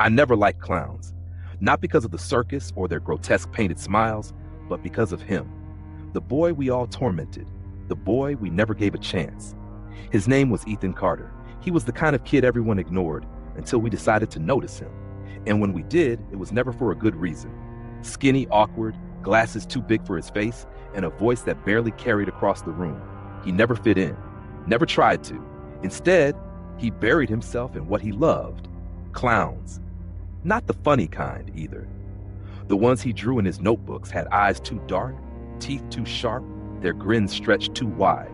I never liked clowns, not because of the circus or their grotesque painted smiles, but because of him. The boy we all tormented, the boy we never gave a chance. His name was Ethan Carter. He was the kind of kid everyone ignored until we decided to notice him. And when we did, it was never for a good reason. Skinny, awkward, glasses too big for his face, and a voice that barely carried across the room. He never fit in, never tried to. Instead, he buried himself in what he loved, clowns. Not the funny kind, either. The ones he drew in his notebooks had eyes too dark, teeth too sharp, their grins stretched too wide.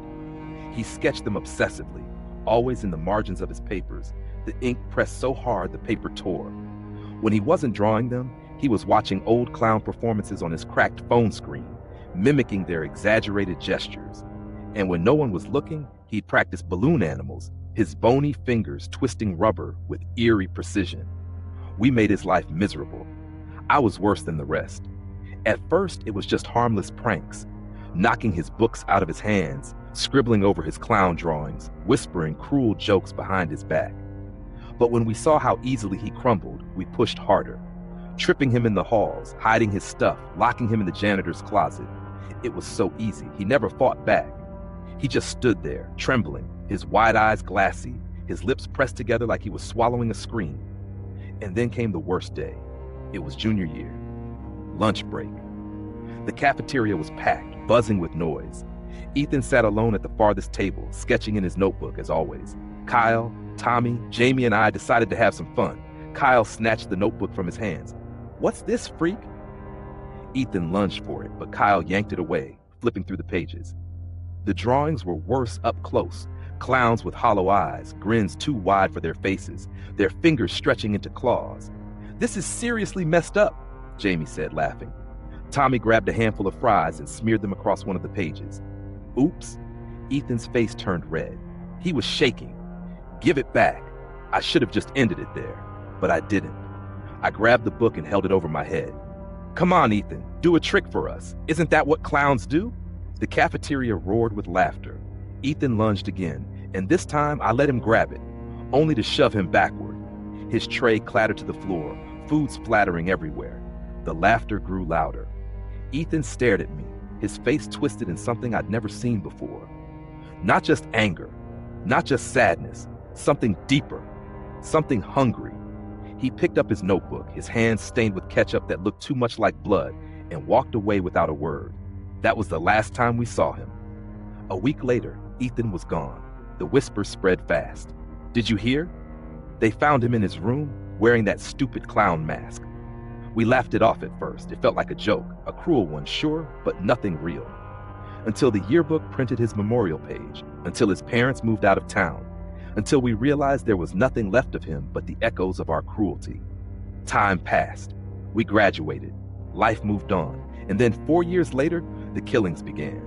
He sketched them obsessively, always in the margins of his papers, the ink pressed so hard the paper tore. When he wasn't drawing them, he was watching old clown performances on his cracked phone screen, mimicking their exaggerated gestures. And when no one was looking, he'd practice balloon animals, his bony fingers twisting rubber with eerie precision. We made his life miserable. I was worse than the rest. At first, it was just harmless pranks, knocking his books out of his hands, scribbling over his clown drawings, whispering cruel jokes behind his back. But when we saw how easily he crumbled, we pushed harder, tripping him in the halls, hiding his stuff, locking him in the janitor's closet. It was so easy. He never fought back. He just stood there, trembling, his wide eyes glassy, his lips pressed together like he was swallowing a scream. And then came the worst day. It was junior year. Lunch break. The cafeteria was packed, buzzing with noise. Ethan sat alone at the farthest table, sketching in his notebook as always. Kyle, Tommy, Jamie, and I decided to have some fun. Kyle snatched the notebook from his hands. "What's this, freak?" Ethan lunged for it, but Kyle yanked it away, flipping through the pages. The drawings were worse up close. Clowns with hollow eyes, grins too wide for their faces, their fingers stretching into claws. "This is seriously messed up," Jamie said, laughing. Tommy grabbed a handful of fries and smeared them across one of the pages. Oops. Ethan's face turned red. He was shaking. "Give it back." I should have just ended it there, but I didn't. I grabbed the book and held it over my head. "Come on, Ethan, do a trick for us. Isn't that what clowns do?" The cafeteria roared with laughter. Ethan lunged again, and this time I let him grab it, only to shove him backward. His tray clattered to the floor, food splattering everywhere. The laughter grew louder. Ethan stared at me, his face twisted in something I'd never seen before. Not just anger, not just sadness, something deeper, something hungry. He picked up his notebook, his hands stained with ketchup that looked too much like blood, and walked away without a word. That was the last time we saw him. A week later, Ethan was gone. The whispers spread fast. "Did you hear? They found him in his room, wearing that stupid clown mask." We laughed it off at first. It felt like a joke, a cruel one, sure, but nothing real. Until the yearbook printed his memorial page, until his parents moved out of town, until we realized there was nothing left of him but the echoes of our cruelty. Time passed. We graduated. Life moved on. And then 4 years later, the killings began.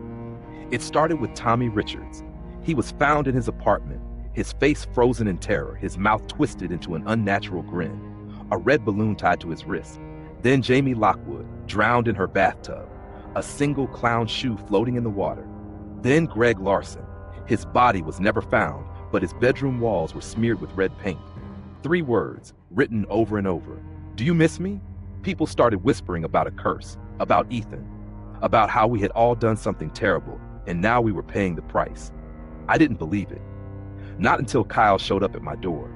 It started with Tommy Richards. He was found in his apartment, his face frozen in terror, his mouth twisted into an unnatural grin, a red balloon tied to his wrist. Then Jamie Lockwood, drowned in her bathtub, a single clown shoe floating in the water. Then Greg Larson. His body was never found, but his bedroom walls were smeared with red paint. 3 words, written over and over. "Do you miss me?" People started whispering about a curse, about Ethan, about how we had all done something terrible, and now we were paying the price. I didn't believe it. Not until Kyle showed up at my door.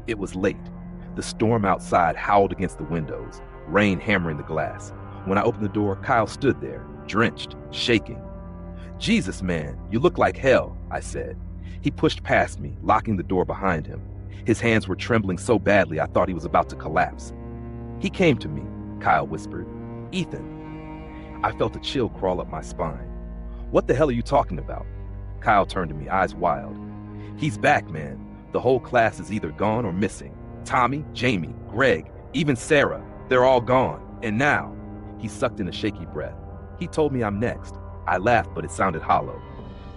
It was late. The storm outside howled against the windows, rain hammering the glass. When I opened the door, Kyle stood there, drenched, shaking. "Jesus, man, you look like hell," I said. He pushed past me, locking the door behind him. His hands were trembling so badly I thought he was about to collapse. "He came to me," Kyle whispered. "Ethan." I felt a chill crawl up my spine. "What the hell are you talking about?" Kyle turned to me, eyes wild. "He's back, man. The whole class is either gone or missing. Tommy, Jamie, Greg, even Sarah, they're all gone. And now," he sucked in a shaky breath, "he told me I'm next." I laughed, but it sounded hollow.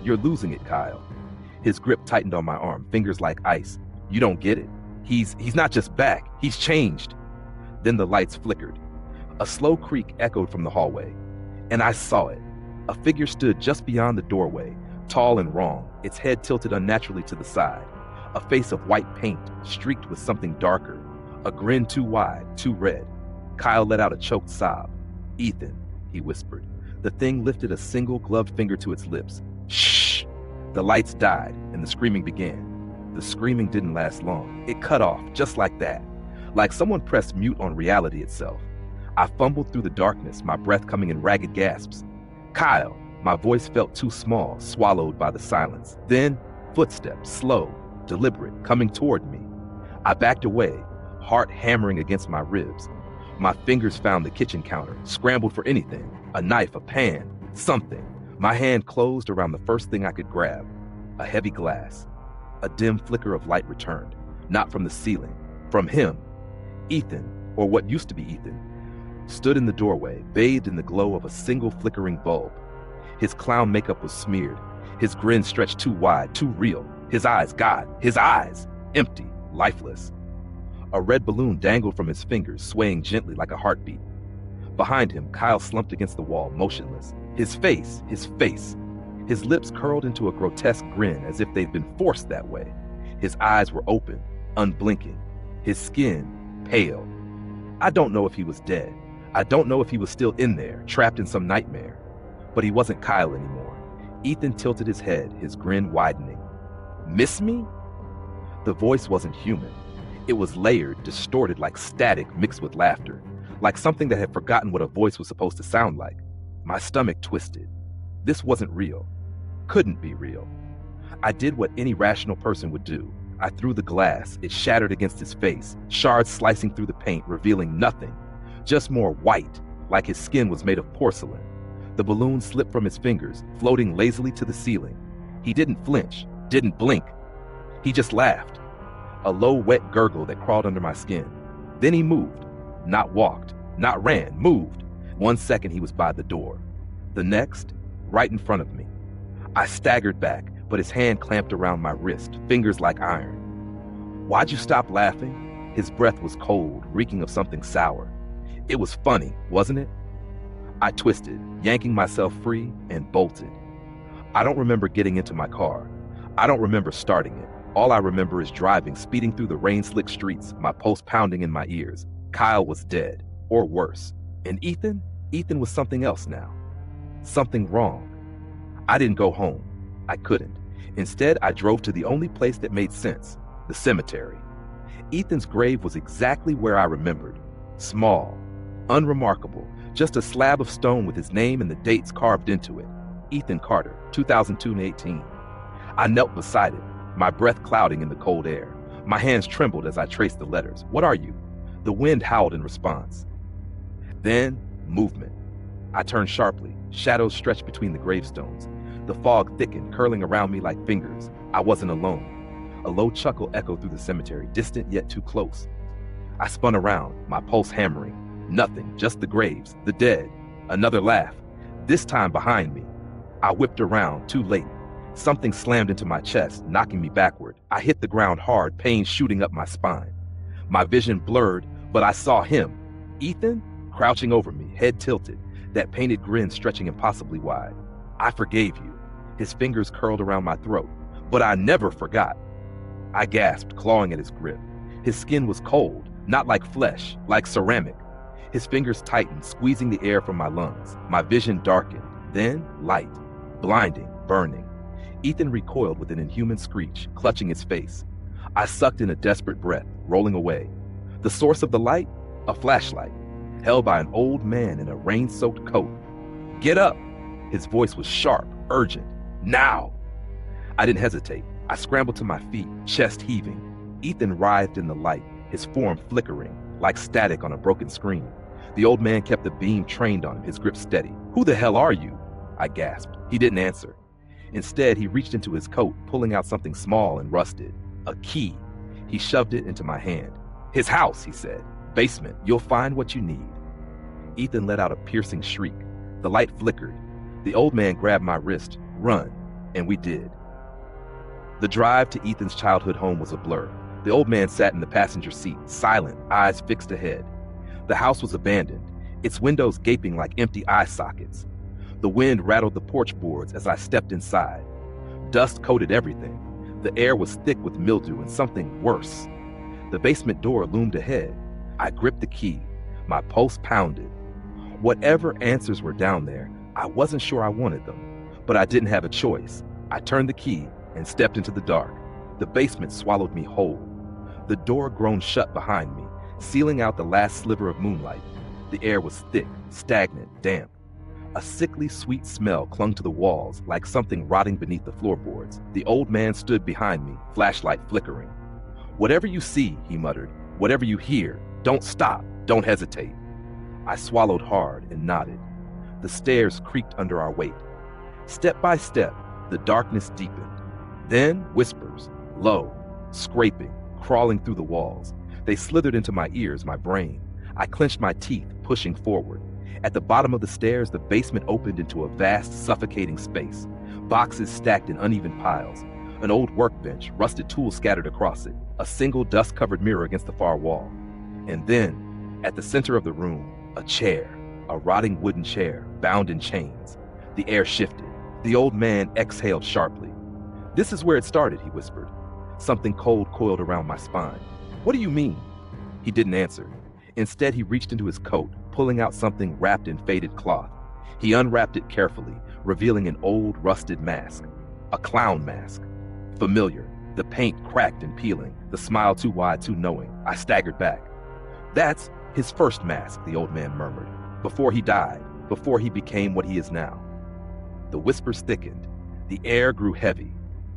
"You're losing it, Kyle." His grip tightened on my arm, fingers like ice. "You don't get it. He's not just back, he's changed." Then the lights flickered. A slow creak echoed from the hallway, and I saw it. A figure stood just beyond the doorway, tall and wrong, its head tilted unnaturally to the side. A face of white paint, streaked with something darker. A grin too wide, too red. Kyle let out a choked sob. "Ethan," he whispered. The thing lifted a single gloved finger to its lips. "Shh!" The lights died, and the screaming began. The screaming didn't last long. It cut off, just like that. Like someone pressed mute on reality itself. I fumbled through the darkness, my breath coming in ragged gasps. "Kyle!" My voice felt too small, swallowed by the silence. Then, footsteps, slow, deliberate, coming toward me. I backed away, heart hammering against my ribs. My fingers found the kitchen counter, scrambled for anything, a knife, a pan, something. My hand closed around the first thing I could grab, a heavy glass. A dim flicker of light returned, not from the ceiling, from him. Ethan, or what used to be Ethan, stood in the doorway, bathed in the glow of a single flickering bulb. His clown makeup was smeared, his grin stretched too wide, too real. His eyes, God, his eyes, empty, lifeless. A red balloon dangled from his fingers, swaying gently like a heartbeat. Behind him, Kyle slumped against the wall, motionless. His face. His lips curled into a grotesque grin as if they'd been forced that way. His eyes were open, unblinking. His skin, pale. I don't know if he was dead. I don't know if he was still in there, trapped in some nightmare. But he wasn't Kyle anymore. Ethan tilted his head, his grin widening. "Miss me?" The voice wasn't human. It was layered, distorted like static mixed with laughter, like something that had forgotten what a voice was supposed to sound like. My stomach twisted. This wasn't real. Couldn't be real. I did what any rational person would do. I threw the glass. It shattered against his face, shards slicing through the paint, revealing nothing. Just more white, like his skin was made of porcelain. The balloon slipped from his fingers, floating lazily to the ceiling. He didn't flinch, didn't blink. He just laughed. A low, wet gurgle that crawled under my skin. Then he moved. Not walked, not ran, moved. 1 second he was by the door. The next, right in front of me. I staggered back, but his hand clamped around my wrist, fingers like iron. "Why'd you stop laughing?" His breath was cold, reeking of something sour. "It was funny, wasn't it?" I twisted, yanking myself free, and bolted. I don't remember getting into my car. I don't remember starting it. All I remember is driving, speeding through the rain-slick streets, my pulse pounding in my ears. Kyle was dead, or worse. And Ethan? Ethan was something else now. Something wrong. I didn't go home. I couldn't. Instead, I drove to the only place that made sense, the cemetery. Ethan's grave was exactly where I remembered. Small, unremarkable, just a slab of stone with his name and the dates carved into it. Ethan Carter, 2002-18. I knelt beside it, my breath clouding in the cold air. My hands trembled as I traced the letters. "What are you?" The wind howled in response. Then, movement. I turned sharply, shadows stretched between the gravestones. The fog thickened, curling around me like fingers. I wasn't alone. A low chuckle echoed through the cemetery, distant yet too close. I spun around, my pulse hammering. Nothing, just the graves, the dead. Another laugh, this time behind me. I whipped around, too late. Something slammed into my chest, knocking me backward. I hit the ground hard, pain shooting up my spine. My vision blurred, but I saw him. Ethan, crouching over me, head tilted, that painted grin stretching impossibly wide. "I forgave you." His fingers curled around my throat. "But I never forgot." I gasped, clawing at his grip. His skin was cold, not like flesh, like ceramic. His fingers tightened, squeezing the air from my lungs. My vision darkened. Then, light. Blinding, burning. Ethan recoiled with an inhuman screech, clutching his face. I sucked in a desperate breath, rolling away. The source of the light? A flashlight, held by an old man in a rain-soaked coat. "Get up!" His voice was sharp, urgent. "Now!" I didn't hesitate. I scrambled to my feet, chest heaving. Ethan writhed in the light, his form flickering, like static on a broken screen. The old man kept the beam trained on him, his grip steady. "Who the hell are you?" I gasped. He didn't answer. Instead, he reached into his coat, pulling out something small and rusted. A key. He shoved it into my hand. "His house," he said. "Basement. You'll find what you need." Ethan let out a piercing shriek. The light flickered. The old man grabbed my wrist. "Run." And we did. The drive to Ethan's childhood home was a blur. The old man sat in the passenger seat, silent, eyes fixed ahead. The house was abandoned, its windows gaping like empty eye sockets. The wind rattled the porch boards as I stepped inside. Dust coated everything. The air was thick with mildew and something worse. The basement door loomed ahead. I gripped the key. My pulse pounded. Whatever answers were down there, I wasn't sure I wanted them, but I didn't have a choice. I turned the key and stepped into the dark. The basement swallowed me whole. The door groaned shut behind me, sealing out the last sliver of moonlight. The air was thick, stagnant, damp. A sickly sweet smell clung to the walls like something rotting beneath the floorboards. The old man stood behind me, flashlight flickering. "Whatever you see," he muttered, "whatever you hear, don't stop, don't hesitate." I swallowed hard and nodded. The stairs creaked under our weight. Step by step, the darkness deepened. Then whispers, low, scraping, crawling through the walls. They slithered into my ears, my brain. I clenched my teeth, pushing forward. At the bottom of the stairs, the basement opened into a vast, suffocating space. Boxes stacked in uneven piles. An old workbench, rusted tools scattered across it. A single dust-covered mirror against the far wall. And then, at the center of the room, a chair. A rotting wooden chair, bound in chains. The air shifted. The old man exhaled sharply. "This is where it started," he whispered. Something cold coiled around my spine. "What do you mean?" He didn't answer. Instead, he reached into his coat, pulling out something wrapped in faded cloth. He unwrapped it carefully, revealing an old, rusted mask. A clown mask. Familiar. The paint cracked and peeling, the smile too wide, too knowing. I staggered back. "That's his first mask," the old man murmured. "Before he died, before he became what he is now." The whispers thickened. The air grew heavy.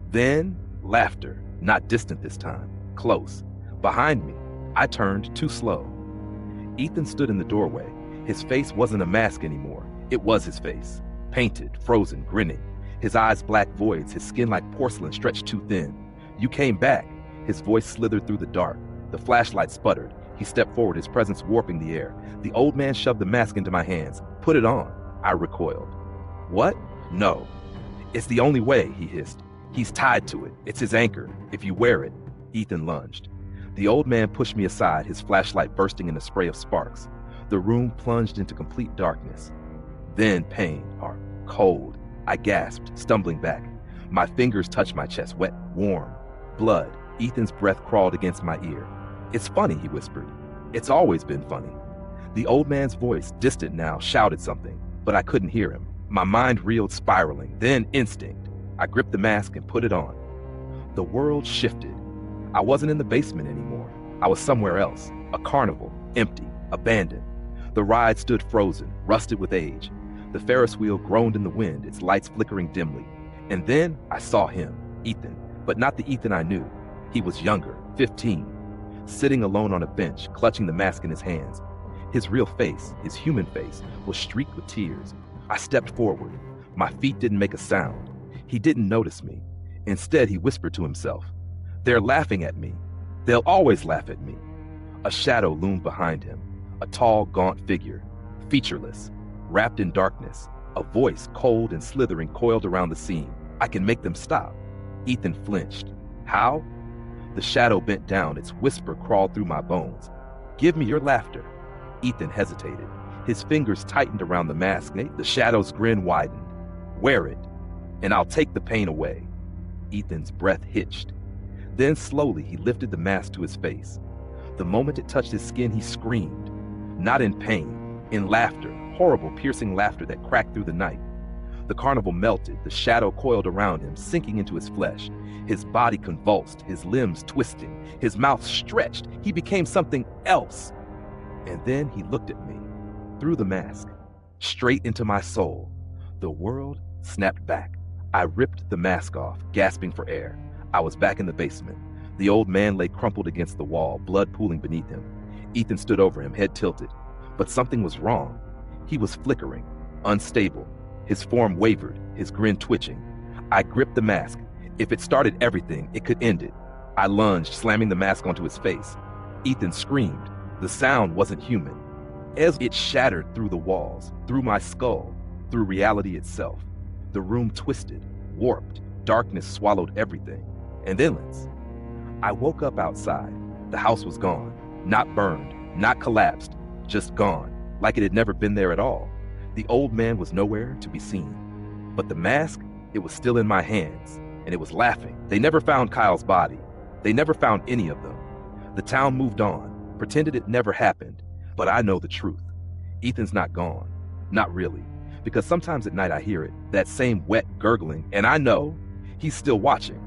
Then, laughter, not distant this time, close. Behind me, I turned too slow. Ethan stood in the doorway. His face wasn't a mask anymore. It was his face. Painted, frozen, grinning. His eyes black voids, his skin like porcelain stretched too thin. "You came back." His voice slithered through the dark. The flashlight sputtered. He stepped forward, his presence warping the air. The old man shoved the mask into my hands. "Put it on." I recoiled. "What?" "No." "It's the only way," he hissed. "He's tied to it. It's his anchor. If you wear it." Ethan lunged. The old man pushed me aside, his flashlight bursting in a spray of sparks. The room plunged into complete darkness. Then pain, or cold. I gasped, stumbling back. My fingers touched my chest, wet, warm. Blood. Ethan's breath crawled against my ear. "It's funny," he whispered. "It's always been funny." The old man's voice, distant now, shouted something, but I couldn't hear him. My mind reeled, spiraling. Then instinct. I gripped the mask and put it on. The world shifted. I wasn't in the basement anymore. I was somewhere else. A carnival, empty, abandoned. The ride stood frozen, rusted with age. The Ferris wheel groaned in the wind, its lights flickering dimly. And then I saw him, Ethan, but not the Ethan I knew. He was younger, 15, sitting alone on a bench, clutching the mask in his hands. His real face, his human face, was streaked with tears. I stepped forward. My feet didn't make a sound. He didn't notice me. Instead, he whispered to himself, "They're laughing at me. They'll always laugh at me." A shadow loomed behind him, a tall, gaunt figure, featureless, wrapped in darkness. A voice, cold and slithering, coiled around the scene. "I can make them stop." Ethan flinched. "How?" The shadow bent down, its whisper crawled through my bones. "Give me your laughter." Ethan hesitated. His fingers tightened around the mask. The shadow's grin widened. "Wear it, and I'll take the pain away." Ethan's breath hitched. Then slowly he lifted the mask to his face. The moment it touched his skin, he screamed. Not in pain, in laughter, horrible, piercing laughter that cracked through the night. The carnival melted, the shadow coiled around him, sinking into his flesh. His body convulsed, his limbs twisting, his mouth stretched. He became something else. And then he looked at me, through the mask, straight into my soul. The world snapped back. I ripped the mask off, gasping for air. I was back in the basement. The old man lay crumpled against the wall, blood pooling beneath him. Ethan stood over him, head tilted. But something was wrong. He was flickering, unstable. His form wavered, his grin twitching. I gripped the mask. If it started everything, it could end it. I lunged, slamming the mask onto his face. Ethan screamed. The sound wasn't human. As it shattered through the walls, through my skull, through reality itself. The room twisted, warped. Darkness swallowed everything. And then I woke up outside. The house was gone. Not burned, not collapsed, just gone, like it had never been there at all. The old man was nowhere to be seen. But the mask, it was still in my hands, and it was laughing. They never found Kyle's body. They never found any of them. The town moved on, pretended it never happened, but I know the truth. Ethan's not gone. Not really. Because sometimes at night I hear it, that same wet gurgling, and I know he's still watching.